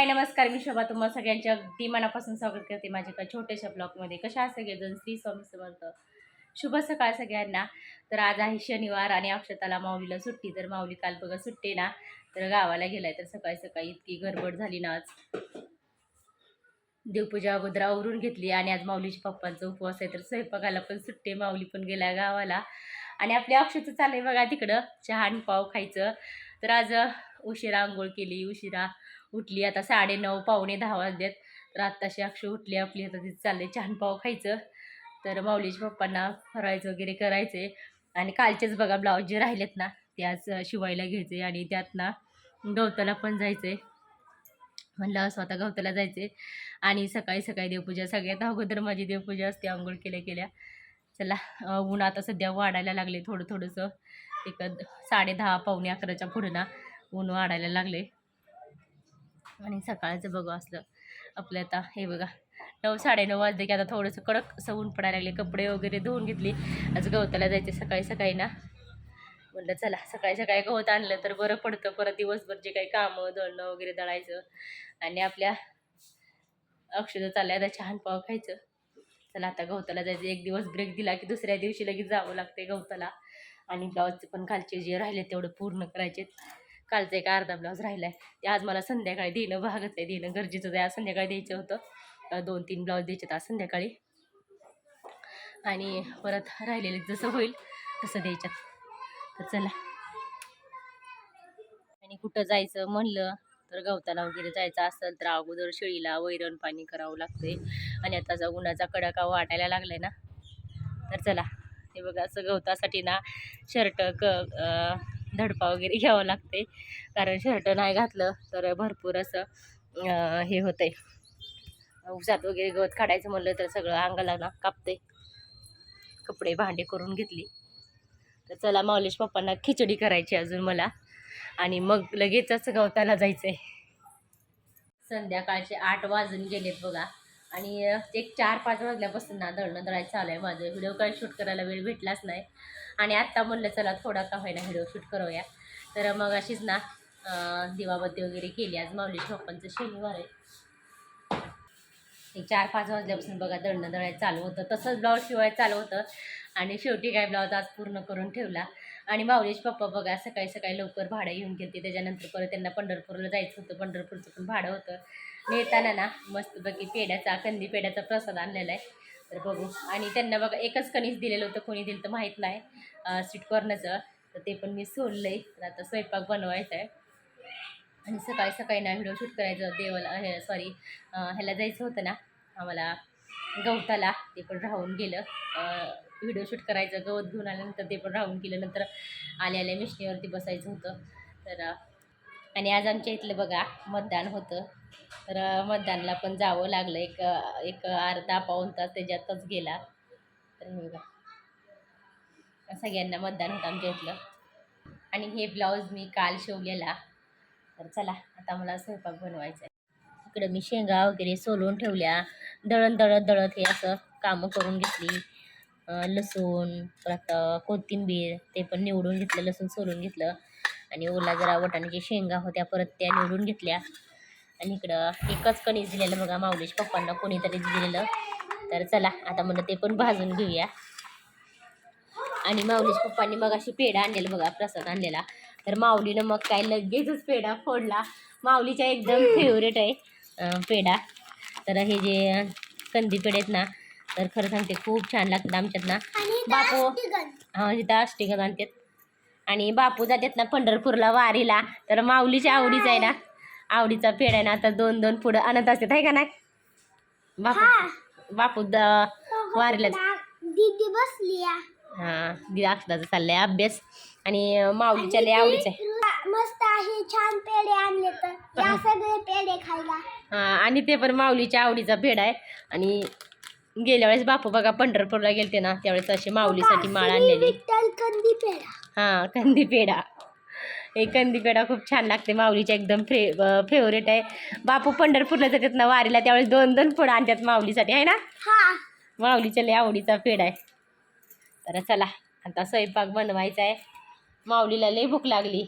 हाय नमस्कार, मी शोभा तुम्हा सगळ्यांचे अगदी मनापासून स्वागत करते माझ्या एका छोट्याशा ब्लॉगमध्ये. कशा आहात सगळेजण? श्री स्वामी समर्थ. शुभ सकाळ सगळ्यांना. तर आज आहे शनिवार आणि अक्षताला माऊलीला सुट्टी. तर माऊली काल बघा सुट्टी ना, तर गावाला गेलाय. तर सकाळी सकाळी इतकी गडबड झाली ना, आज देवपूजा अगोदर आवरून घेतली आणि आज माऊलीच्या पप्पांचा उपवास आहे. तर स्वयंपाकाला पण सुट्टी, माऊली पण गेला गावाला आणि आपल्या अक्षतं चाललंय बघा तिकडं चहा आणि पाव खायचं. तर आज उशिरा आंघोळ केली, उशिरा उठली. आता 9:30 पावणे 10 वाजलेत. तर आत्ताशी अक्षय उठली आपली. आता तिथे चालले चहा पाव खायचं. तर माऊलीच्या पप्पांना फरायचं वगैरे करायचे आणि कालचेच बघा ब्लाऊज जे राहिलेत ना ते आज शिवायला घ्यायचे आणि त्यात ना गवताला पण जायचे. म्हणलं असं आता गवताला जायचे आणि सकाळी सकाळी देवपूजा. सगळ्यात अगोदर माझी देवपूजा असते आंघोळ केल्या केल्या. चला ऊन आता सध्या वाढायला लागले थोडंसं. एक 10:30 पावणे 11च्या पुढं ना ऊन वाढायला लागले आणि सकाळचं बघू असलं आपलं. आता हे बघा 9 9:30 वाजले की आता थोडंसं कडक असं ऊन पडायला लागले. कपडे वगैरे धुवून घेतली. आज गवताला जायचे सकाळी सकाळी ना. म्हटलं चला सकाळी सकाळी गवत आणलं तर बरं पडतं. परत दिवसभर जे काही कामं दळणं वगैरे दळायचं आणि आपल्या अक्षर चाललंय आता छान पाव खायचं. चला आता गवताला जायचं. एक दिवस ब्रेक दिला की दुसऱ्या दिवशी लगेच जावं लागते गवताला. आणि ब्लाऊजचे पण कालचे जे राहिले तेवढं पूर्ण करायचे. कालचा एक अर्धा ब्लाऊज राहिला आहे ते आज मला संध्याकाळी देणं भागच आहे, देणं गरजेचंच आहे. आज संध्याकाळी द्यायचं होतं. 2-3 ब्लाऊज द्यायचे आज संध्याकाळी आणि परत राहिलेले जसं होईल तसं द्यायच्यात. तर चला आणि कुठं जायचं म्हणलं तर गवताला वगैरे जायचं असेल तर अगोदर शेळीला वैरण पाणी करावं लागते आणि आता उन्हाचा कडाका वाटायला लागलाय ना. तर चला हे बघा असं गवतासाठी ना शर्ट धडपा वगैरे घ्यावं लागते. कारण शर्ट नाही घातलं तर भरपूर असं हे होतंय. उसात वगैरे गवत काढायचं म्हणलं तर सगळं अंगाला ना कापते. कपडे भांडे करून घेतली. तर चला माऊलीच्या पप्पांना खिचडी करायची अजून मला आणि मग लगेचच गवताला जायचंय. संध्याकाळचे 8 वाजून गेलेत बघा आणि एक 4-5 वाजल्यापासून ना दळणं दळायचं चालू आहे माझं. व्हिडिओ काही शूट करायला वेळ भेटलाच नाही आणि आत्ता म्हणलं चला थोडा का होईना व्हिडिओ शूट करूया. तर मग अशीच ना दिवाबत्ती वगैरे केली. आज माऊलीच्या पप्पांचं शनिवार आहे. 4-5 वाजल्यापासून बघा दळणं दळायचं चालू होतं. तसंच ब्लाऊज शिवायचं चालू होतं आणि शेवटी काय ब्लाऊज आज पूर्ण करून ठेवला. आणि माऊलीचे पप्पा बघा सकाळी सकाळी लवकर भाडं घेऊन गेले. त्याच्यानंतर परत त्यांना पंढरपूरला जायचं होतं. पंढरपूरचं पण भाडं होतं. नेताना ना मस्तपैकी कंदी पेढ्याचा प्रसाद आणलेला आहे. तर बघू. आणि त्यांना बघा एकच कणीस दिलेलं होतं, कोणी दिलं तर माहीत नाही, स्वीट कॉर्नचं. तर ते पण मी सोडलं आहे. तर आता स्वयंपाक बनवायचा आहे आणि सकाळी सकाळी ना व्हिडिओ शूट करायचं. देवाला ह्याला जायचं होतं ना आम्हाला गवताला, ते पण राहून गेलं. व्हिडिओ शूट करायचं गवत घेऊन आल्यानंतर ते पण राहून गेलं. नंतर आल्या मिशनीवरती बसायचं होतं. तर आणि आज आमच्या इथलं बघा मतदान होतं. तर मतदानला पण जावं लागलं. एक अर्धा पाऊण तास त्याच्यातच गेला. तर हे बघा सगळ्यांना मतदान होतं आमच्या इथलं. आणि हे ब्लाऊज मी काल शिवलेला. तर चला आता मला स्वयंपाक बनवायचा आहे. इकडं मी शेंगा वगैरे सोलून ठेवल्या. दळत हे असं कामं करून घेतली. लसूण परत कोथिंबीर ते पण निवडून घेतलं. लसूण सोलून घेतलं आणि ओला जरा वाटाण्याच्या शेंगा होत्या परत त्या निवडून घेतल्या. आणि इकडं एकच कणीस दिलेलं बघा माऊलीच्या पप्पांना कोणीतरी दिलेलं. तर चला आता म्हणलं ते पण भाजून घेऊया. आणि माऊलीच्या पप्पांनी मग अशी पेढा आणलेला बघा, प्रसाद आणलेला. तर माऊलीनं मग काय लगेचच पेढा फोडला. माऊलीचा एकदम फेवरेट आहे पेढा. तर हे जे कंदी पेढे आहेत ना तर खरं सांगते खूप छान लागतात आमच्यात ना. बापू तिथं अष्टीगत आणतात आणि बापू जातात ना पंढरपूरला वारीला. तर माऊलीच्या आवडीचा आहे ना, आवडीचा पेढा आहे ना. आता 2-2 पुढं आणत असतात आहे का नाही बापू वारीला. दीदी बसली. हां दीदी अक्षराचा चाललाय अभ्यास आणि माऊलीच्या लय आवडीचं आहे. मस्त आहे, छान पेढे आणले तर या सगळे पेढे खायला. हां आणि ते पण माऊलीच्या आवडीचा पेढा आहे. आणि गेल्या वेळेस बापू बघा पंढरपूरला गेलते ना त्यावेळेस अशी माऊलीसाठी माळ आणलेली. कंदी पेढा. हां कंदी पेढा. हे कंदी पेढा खूप छान लागते. माऊलीच्या एकदम फेवरेट आहे. बापू पंढरपूरला जातात ना वारीला त्यावेळेस 2-2 पुढं आणतात माऊलीसाठी आहे ना. माऊलीच्या लय आवडीचा पेढा आहे. तर चला आता स्वयंपाक बनवायचा आहे. माऊलीला लय भूक लागली.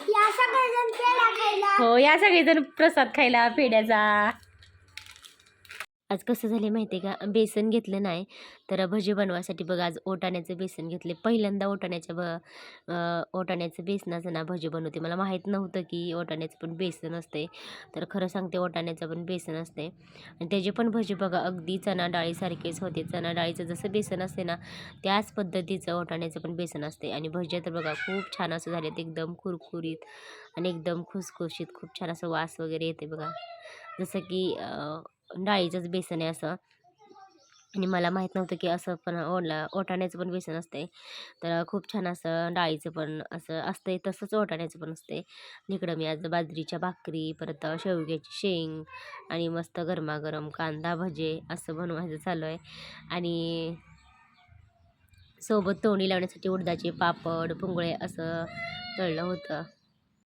या सगळेजण पेढा खायला. हो या सगळेजण प्रसाद खायला पेढ्याचा. आज कसं झाले माहिती आहे का, बेसन घेतलं नाही तर भजी बनवायसाठी बघा आज ओटाण्याचं बेसन घेतले. पहिल्यांदा ओटाण्याचं बेसनाचं ना भजी बनवते. मला माहीत नव्हतं की ओटाण्याचं पण बेसन असते. तर खरं सांगते ओटाण्याचं पण बेसन असते आणि त्याचे पण भजी बघा अगदी चणा डाळीसारखेच होते. चणा डाळीचं जसं बेसन असते ना त्याच पद्धतीचं ओटाण्याचं पण बेसन असते. आणि भजी तर बघा खूप छान असं झालेत, एकदम कुरकुरीत आणि एकदम खुसखुशीत, खूप छान असं वास वगैरे येते बघा, जसं की डाळीचंच बेसन आहे असं. आणि मला माहीत नव्हतं की असं पण ओटाण्याचं पण बेसन असते. तर खूप छान असं डाळीचं पण असं असते, तसंच ओटाण्याचं पण असते. आणि इकडं मी आज बाजरीच्या भाकरी, परत शेवग्याची शेंग आणि मस्त गरमागरम कांदा भजे असं बनवायचं चालू आहे. आणि सोबत तोंडी लावण्यासाठी उडदाचे पापड पुंगळे असं तळलं होतं.